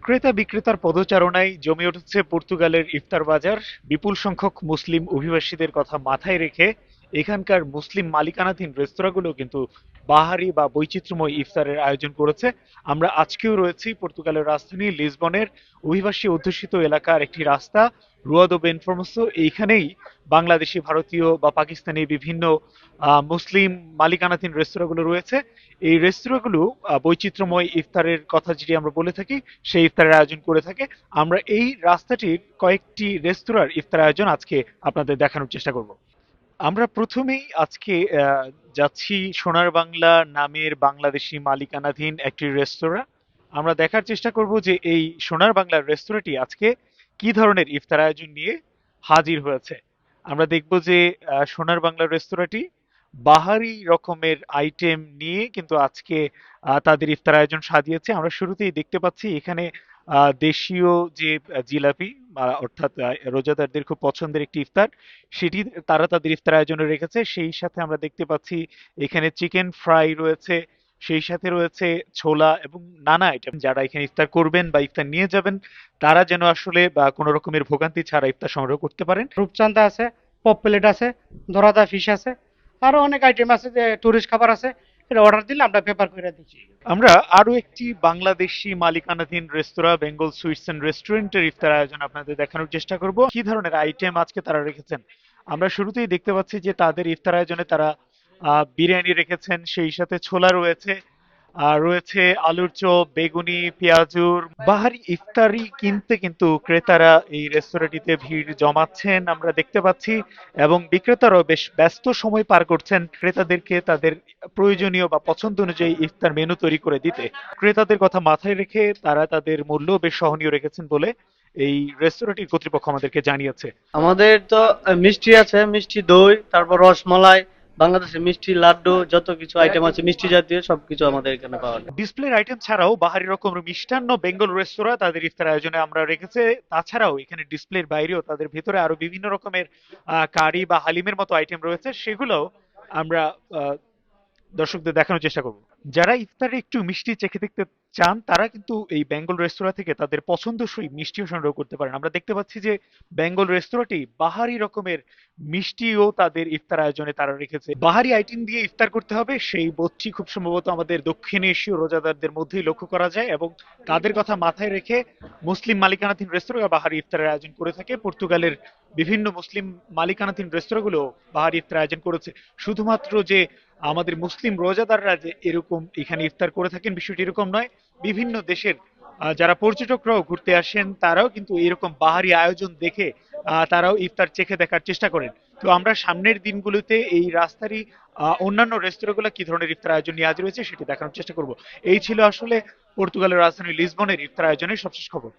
ক্রেতা বিক্রেতার পদচারণায় জমে উঠেছে পর্তুগালের ইফতার বাজার। বিপুল সংখ্যক মুসলিম অভিবাসীদের কথা মাথায় রেখে এখানকার মুসলিম মালিকানাধীন রেস্তোরাঁগুলো কিন্তু বাহারি বা বৈচিত্র্যময় ইফতারের আয়োজন করেছে। আমরা আজকেও রয়েছি পর্তুগালের রাজধানী লিসবনের অভিবাসী অধ্যুষিত এলাকার একটি রাস্তা রুয়া দো বেনফর্মোসো। এইখানেই বাংলাদেশি, ভারতীয় বা পাকিস্তানি বিভিন্ন মুসলিম মালিকানাধীন রেস্তোরাঁগুলো রয়েছে। এই রেস্তোরাঁগুলো বৈচিত্র্যময় ইফতারের কথা যেটি আমরা বলে থাকি, সেই ইফতারের আয়োজন করে থাকে। আমরা এই রাস্তাটির কয়েকটি রেস্তোরাঁর ইফতার আয়োজন আজকে আপনাদের দেখানোর চেষ্টা করব। আমরা প্রথমেই আজকে যাচ্ছি সোনার বাংলা নামের বাংলাদেশি মালিকানাধীন একটি রেস্তোরাঁ। আমরা দেখার চেষ্টা করব যে এই সোনার বাংলার রেস্তোরাঁটি আজকে কি ধরনের ইফতার আয়োজন নিয়ে হাজির হয়েছে। আমরা দেখব যে সোনার বাংলার রেস্তোরাঁটি বাহারি রকমের আইটেম নিয়ে কিন্তু আজকে তাদের ইফতার আয়োজন সাজিয়েছে। আমরা শুরুতেই দেখতে পাচ্ছি এখানে দেশীয় যে জিলাপি, অর্থাৎ রোজাদারদের খুব পছন্দের একটি ইফতার, সেটি তারা তাদের ইফতার আয়োজনে রেখেছে। সেই সাথে আমরা দেখতে পাচ্ছি এখানে চিকেন ফ্রাই রয়েছে, সেই সাথে রয়েছে ছোলা এবং নানা আইটেম। যারা এখানে ইফতার করবেন বা ইফতার নিয়ে যাবেন তারা যেন আসলে বা কোনো রকমের ভোগান্তি ছাড়া ইফতার সংগ্রহ করতে পারেন। রূপচাঁদা আছে, পপ প্লেট আছে, দরাদা ফিশ আছে, আরো অনেক আইটেম আছে যে টুরিস্ট খাবার আছে। এটা অর্ডার দিলে আমরা পেপার করে দিচ্ছি। আমরা আরো একটি বাংলাদেশি মালিকানাধীন রেস্তোরাঁ বেঙ্গল সুইটস এন্ড রেস্টুরেন্টের ইফতার আয়োজন আপনাদের দেখানোর চেষ্টা করব। কি ধরনের আইটেম আজকে তারা রেখেছেন আমরা শুরুতেই দেখতে পাচ্ছি যে তাদের ইফতার আয়োজনে তারা বিরিয়ানি রেখেছেন, সেই সাথে ছোলা রয়েছে, আর রয়েছে আলুর চপ, বেগুনি, পেঁয়াজুর। বাহারি ইফতারি কিনতে কিন্তু ক্রেতারা এই রেস্তোরাঁটিতে ভিড় জমাচ্ছেন আমরা দেখতে পাচ্ছি, এবং বিক্রেতারাও বেশ ব্যস্ত সময় পার করছেন ক্রেতাদেরকে তাদের প্রয়োজনীয় বা পছন্দ অনুযায়ী ইফতার মেনু তৈরি করে দিতে। ক্রেতাদের কথা মাথায় রেখে তারা তাদের মূল্য বেশ সহনীয় রেখেছেন বলে এই রেস্তোরাঁটির কর্তৃপক্ষ আমাদেরকে জানিয়েছে। আমাদের তো মিষ্টি আছে, মিষ্টি দই, তারপর রসমালাই, বাংলাদেশের মিষ্টি লাড্ডু, যত কিছু আইটেম আছে মিষ্টি জাতীয় সবকিছু আমাদের এখানে পাওয়া যায়। ডিসপ্লের আইটেম ছাড়াও বাহারি রকমের মিষ্টান্ন বেঙ্গল রেস্তোরাঁ তাদের ইফতার আয়োজনে আমরা রেখেছে। তাছাড়াও এখানে ডিসপ্লের বাইরেও তাদের ভেতরে আরো বিভিন্ন রকমের কারি বা হালিমের মতো আইটেম রয়েছে, সেগুলোও আমরা আহ, দর্শকদের দেখানোর চেষ্টা করব। যারা ইফতারে একটু মিষ্টি চেখে দেখতে চান তারা কিন্তু এই বেঙ্গল রেস্তোরাঁ থেকে তাদের পছন্দসই মিষ্টিও সংগ্রহ করতে পারেন। আমরা দেখতে পাচ্ছি যে বেঙ্গল রেস্তোরাঁটি বাহারি রকমের মিষ্টিও তাদের ইফতার আয়োজনে তারা রেখেছে। বাহারি আইটেম দিয়ে ইফতার করতে হবে সেই বোধটি খুব সম্ভবত আমাদের দক্ষিণ এশীয় রোজাদারদের মধ্যেই লক্ষ্য করা যায়, এবং তাদের কথা মাথায় রেখে মুসলিম মালিকানাধীন রেস্তোরাঁ বাহারি ইফতারের আয়োজন করে থাকে। পর্তুগালের বিভিন্ন মুসলিম মালিকানাধীন রেস্তোরাঁগুলো বাহারি ইফতার আয়োজন করেছে। শুধুমাত্র যে আমাদের মুসলিম রোজাদাররা যে এরকম এখানে ইফতার করে থাকেন বিষয়টি এরকম নয়, বিভিন্ন দেশের যারা পর্যটকরাও ঘুরতে আসেন তারাও কিন্তু এরকম বাহারি আয়োজন দেখে তারাও ইফতার চেখে দেখার চেষ্টা করেন। তো আমরা সামনের দিনগুলোতে এই রাস্তারই অন্যান্য রেস্তোরাঁগুলো কি ধরনের ইফতার আয়োজন নিয়ে হাজির হয়েছে সেটি দেখানোর চেষ্টা করব। এই ছিল আসলে পর্তুগালের রাজধানী লিসবনের ইফতার আয়োজনের সবশেষ খবর।